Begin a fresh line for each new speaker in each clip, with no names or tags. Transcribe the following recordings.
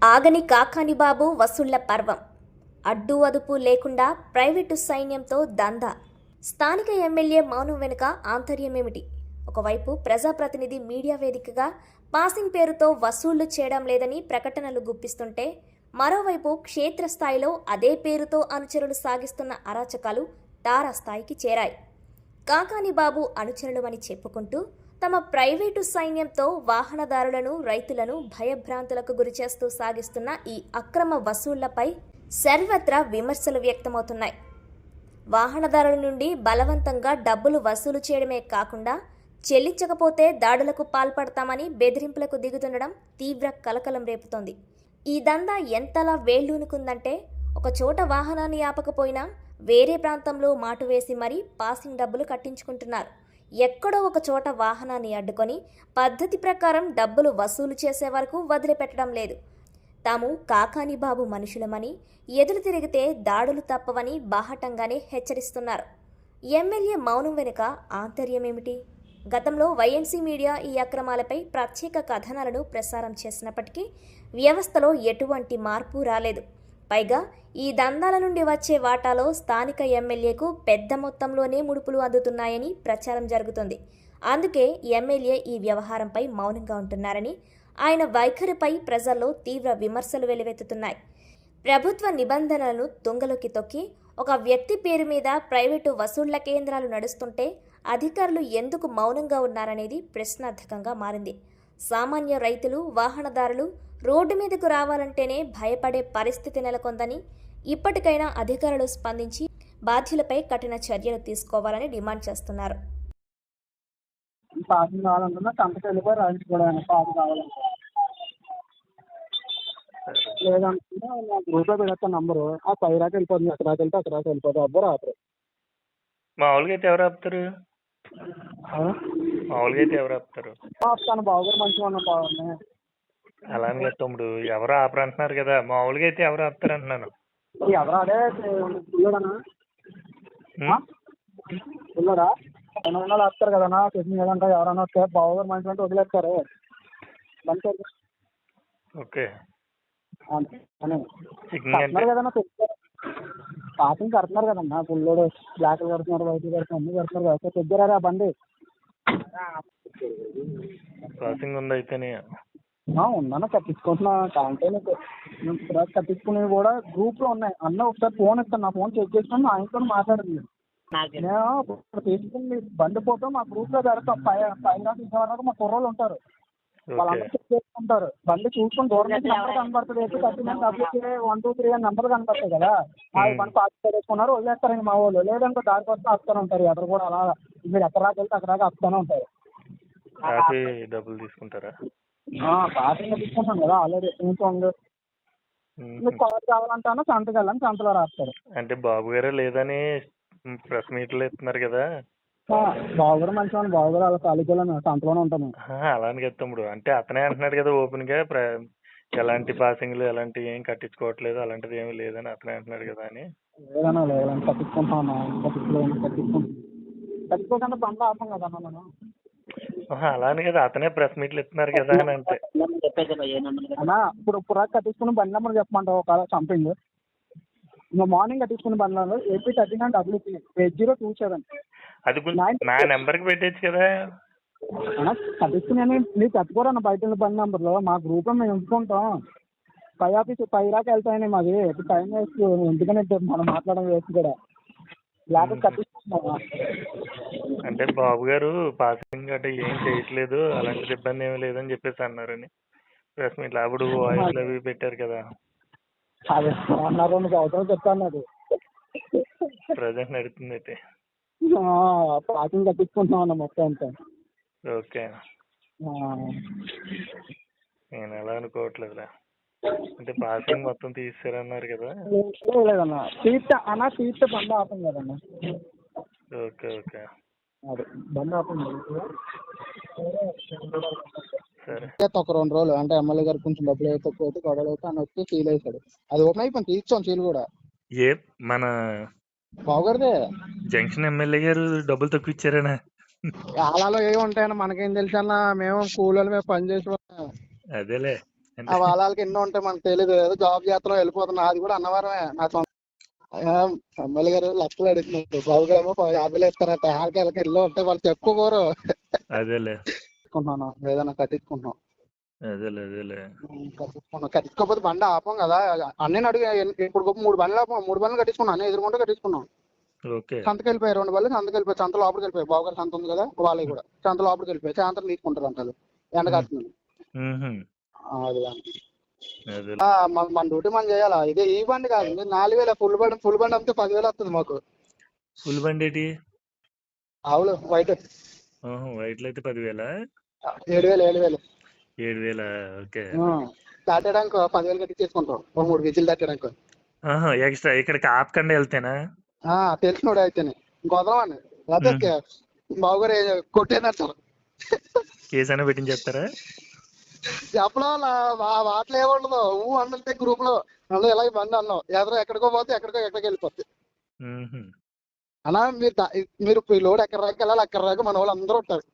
ఆగని కాకాని బాబు వసూళ్ల పర్వం. అడ్డు అదుపు లేకుండా ప్రైవేటు సైన్యంతో దందా. స్థానిక ఎమ్మెల్యే మౌనం వెనుక ఆంతర్యమేమిటి? ఒకవైపు ప్రజాప్రతినిధి మీడియా వేదికగా పాసింగ్ పేరుతో వసూళ్లు చేయడం లేదని ప్రకటనలు గుప్పిస్తుంటే, మరోవైపు క్షేత్రస్థాయిలో అదే పేరుతో అనుచరులు సాగిస్తున్న అరాచకాలు తారాస్థాయికి చేరాయి. కాకాని బాబు అనుచరులమని చెప్పుకుంటూ తమ ప్రైవేటు సైన్యంతో వాహనదారులను, రైతులను భయభ్రాంతులకు గురిచేస్తూ సాగిస్తున్న ఈ అక్రమ వసూళ్లపై సర్వత్రా విమర్శలు వ్యక్తమవుతున్నాయి. వాహనదారుల నుండి బలవంతంగా డబ్బులు వసూలు చేయడమే కాకుండా చెల్లించకపోతే దాడులకు పాల్పడతామని బెదిరింపులకు దిగుతుండడం తీవ్ర కలకలం రేపుతోంది. ఈ దందా ఎంతలా వేళ్లూనుకుందంటే, ఒక చోట వాహనాన్ని ఆపకపోయినా వేరే ప్రాంతంలో మాటు వేసి మరీ పాసింగ్ డబ్బులు కట్టించుకుంటున్నారు. ఎక్కడో ఒక చోట వాహనాన్ని అడ్డుకొని పద్ధతి ప్రకారం డబ్బులు వసూలు చేసే వరకు వదిలిపెట్టడం లేదు. తాము కాకాని బాబు మనుషులమని, ఎదురు తిరిగితే దాడులు తప్పవని బాహటంగానే హెచ్చరిస్తున్నారు. ఎమ్మెల్యే మౌనం వెనుక ఆంతర్యమేమిటి? గతంలో వైఎన్సీ మీడియా ఈ అక్రమాలపై ప్రత్యేక కథనాలను ప్రసారం చేసినప్పటికీ వ్యవస్థలో ఎటువంటి మార్పు రాలేదు. పైగా ఈ దందాల నుండి వచ్చే వాటాలో స్థానిక ఎమ్మెల్యేకు పెద్ద మొత్తంలోనే ముడుపులు అందుతున్నాయని ప్రచారం జరుగుతుంది. అందుకే ఎమ్మెల్యే ఈ వ్యవహారంపై మౌనంగా ఉంటున్నారని, ఆయన వైఖరిపై ప్రజల్లో తీవ్ర విమర్శలు వెలువెత్తుతున్నాయి. ప్రభుత్వ నిబంధనలను తుంగలోకి తొక్కి ఒక వ్యక్తి పేరు మీద ప్రైవేటు వసూళ్ల కేంద్రాలు నడుస్తుంటే అధికారులు ఎందుకు మౌనంగా ఉన్నారనేది ప్రశ్నార్థకంగా మారింది. సామాన్య రైతులు, వాహనదారులు రోడ్డు మీదకు రావాలంటేనే భయపడే పరిస్థితి నెలకొందని, ఇప్పటికైనా అధికారులు స్పందించి బాధ్యులపై కఠిన చర్యలు తీసుకోవాలని డిమాండ్ చేస్తున్నారు.
పాసింగ్ కావాలనుకున్నా కంపెనీ వెళ్ళిపోయి రాయించుకోవడానికి పాసింగ్ కావాలంటే, లేదనుకుంటే నా గ్రూప్లో పెడతాను నంబరు. ఆ పై రాక వెళ్ళిపోతుంది, అక్కడ వెళ్తే అక్కడ వెళ్ళిపోతుంది, అబ్బరు ఆపరు.
మామూలుగా అయితే ఎవరు ఆపుతారు? మామూలుగా అయితే ఎవరు ఆపుతారు?
తన బావగారు మంచిగా ఉన్న బాగున్నాయి.
అలానే కదా తమ్ముడు, ఎవరు ఆపరు అంటున్నారు కదా. మామూలుగా అయితే ఎవరు ఆపుతారు అంటున్నాను.
ఎవరు అదే పిల్లడనా పిల్లడా ఎన్నో ఆపుతారు కదన్నా. చెప్పిన ఏదంటే ఎవరన్నా వస్తే బావగారు మంచిగా అంటే వదిలేస్తారు. మంచి
ఓకే,
కడుతున్నారు కదన్నా, పాసింగ్ కడుతున్నారు కదన్నా. పుల్లోడు బ్లాక్లు కడుతున్నారు, వైట్లు కడుతున్నారు, అన్ని కడుతున్నారు కదా. తెచ్చారా ఆ బండి?
పాసింగ్ ఉంది అయితేనే
ఉందన్న, కట్టించుకుంటున్నా. అంటే నీకు కట్టించుకునేవి కూడా గ్రూప్ లో ఉన్నాయి అన్న. ఒకసారి ఫోన్ ఇస్తాను, నా ఫోన్ చెక్ చేసుకుని ఆయనతో మాట్లాడింది. నేను తీసుకుని బండి ఫోటో మా గ్రూప్ లో పెడతాం. పైన తీసేవారు మా కుర్రోళ్ళు ఉంటారు, వాళ్ళందరూ చెక్ చేసుకుంటారు. బండి చూసుకుని దూరం నుంచి నెంబర్ కనబడుతుంది, 1 2 3 అని నెంబర్ కనబడతాయి కదా. వాళ్ళు బండి పాస్ చేసుకున్నారు, వదిలేస్తారండి మా వాళ్ళు. లేదంటే దానికి వస్తే ఆపుతూనే ఉంటారు. ఎక్కడ కూడా అలా మీరు ఎక్కడ రాక వెళ్తే అక్కడ ఆపుతూనే ఉంటారు.
డబ్బులు తీసుకుంటారా?
పాసింగ్ తీసుకుంటాం కదా ఆల్రెడీ. ఇంకొంది మీకు కాల్ కావాలంటాను, సంతకి వెళ్ళని సంతలో రాస్తారు.
అంటే బాబు గారే లేదని ప్రెస్ మీట్లు ఇస్తున్నారు కదా.
బావగారు మంచిగా, బావగారు అలా కాలేజీలో సంతలోనే ఉంటాను.
అలానే కదా తమ్ముడు, అంటే అతనే అంటున్నాడు కదా ఓపెన్ గా ఎలాంటి పాసింగ్లు ఎలాంటి ఏం కట్టించుకోవట్లేదు, అలాంటిది ఏమీ లేదని అతనే అంటున్నాడు కదా అని.
లేదన్నా లేదని కట్టించుకుంటాను. కట్టించుకోకుండా బండ్లు ఆపం కదన్నా మనం.
అలానే కదా అతనే ప్రెస్ మీట్లు ఇస్తున్నారు కదా అని అంటే.
అన్నా ఇప్పుడు కట్టించుకుని బండి నెంబర్ చెప్పమంటావు? ఒక సంథింగ్ మార్నింగ్ కట్టించుకున్న బండ్లలో AP 39WP 8027.
అది నా నెంబర్కి పెట్టచ్చు కదా.
కట్టించుకుని నీకు కట్టుకోరన్న బయట బండి నెంబర్లో మా గ్రూప్ లో మేము ఎంచుకుంటాం. పై ఆఫీస్ పై రాక వెళ్తాయని మాది టైం వేస్ట్. ఎందుకని మనం మాట్లాడడం వేస్ట్ కూడా. లేకపోతే కట్టించుకుంటున్నావా?
అంటే బాబు గారు పాసింగ్ అంటే ఏం చేయట్లేదు, అలాంటిది ఇబ్బంది ఏమీ లేదని చెప్పేసి అన్నారని ప్రెస్ మీట్ అప్పుడు వాయిస్లు అవి పెట్టారు కదా.
అదే అన్నారు, 2 సంవత్సరాలు చెప్తాను. అది
ప్రజెంట్ నడుస్తుంది అయితే.
పాసింగ్ కట్టించుకుంటున్నాం అన్న మొత్తం అంతా.
ఓకే, నేను ఎలా అనుకోవట్లేదురా. అంటే పాసింగ్ మొత్తం తీసారన్నారు కదా.
లేదన్నా సీట్ బండి ఆపం కదన్నా.
ఓకే ఓకే,
అదే బండి ఆపం.
సరే
ఒక 2 రోజులు అంటే ఎమ్మెల్యే గారు కొంచెం డబ్బులు అయితే తక్కువ అయితే గొడవలు అయితే అని వచ్చి సీల్ వేసాడు. అది ఓపెన్ అయిపోయింది, తీర్చాం సీల్ కూడా.
ఏ మన
బావగారిదే
జంక్షన్ ఎమ్మెల్యే గారు డబ్బులు తక్కువ ఇచ్చారనా?
ఆలాలో ఏమి ఉంటాయన్నా మనకేం తెలుసు అన్న. మేము కూలీలు మేము పని చేసి
అదేలే అంటే
ఆ వాళ్ళకి ఎన్నో ఉంటాయి మనకు తెలియదు. ఏదో జాబ్ చేస్తున్నాం వెళ్ళిపోతున్నాం. అది కూడా అన్నవరమే నా సొంత. ఎమ్మెల్యే గారు లక్షలు అడుగుతున్నారు. బాబు గారు 50 ఇస్తారట. వాళ్ళకి ఎన్నో ఉంటాయి వాళ్ళు చెప్పుకోరు.
అదేలే
కట్టించుకుంటున్నాను ఏదైనా కట్టించుకుంటున్నాం.
అదేలే
కట్టించుకోకపోతే బండి ఆపం కదా. అన్నీ అడిగి ఇప్పుడు 3 బండ్లు ఆపం. 3 బండ్లు కట్టించుకున్నాం. అన్నీ ఎదురుకుంటే కట్టించుకున్నాం.
ఓకే.
సంతకి వెళ్ళిపోయాయి 2 బండ్లు. సంతకి వెళ్ళిపోయి సంత లోపలికి వెళ్ళిపోయాయి. బాబు గారు సంత ఉంది కదా వాళ్ళకి కూడా సంత లోపలికి వెళ్ళిపోయాయి. సాయంత్రం తీసుకుంటారు అంటారు ఎండ కడుతుంది. అది
అదే
మన డ్యూటీ మనం చేయాలా. ఇదే ఈ బండి కాదు. మీరు 4000 ఫుల్ బండి అమ్మితే 10,000 వస్తుంది మాకు.
ఫుల్ బండి ఏంటి?
ఆవులు వైట్
వైట్లో అయితే 10,000?
7,000.
7,000? ఓకే.
దాటడానికి 10,000 కట్టించేసుకుంటాం. 3 కేజీలు దాటడానికి.
ఎక్స్ట్రా ఇక్కడికి ఆపకుండా వెళ్తేనా?
తెలిసినోడు అయితేనే ఇంకొదలమండి. లేకపోతే బాబు గారు కొట్టేనట్టారు.
కేసైనా పెట్టించేస్తారా?
చెప్పలో వాటిలో ఏముండదు. అంటే గ్రూప్ లో అందులో ఇలాగ బండి అన్నాం ఎక్కడికో పోతే ఎక్కడికి వెళ్ళిపోద్ది. అన్నా మీరు లోడ్ ఎక్కడ రాక వెళ్ళాలి. అక్కడ రాక మన వాళ్ళు అందరూ ఉంటారు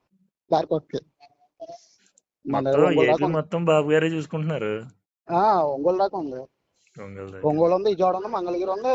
దారికి వస్తే.
మొత్తం బాబు గారే చూసుకుంటున్నారు.
ఒంగోలు దాకా ఉంది. ఒంగోలు ఉంది, విజయవాడ ఉంది, మంగళగిరి ఉంది.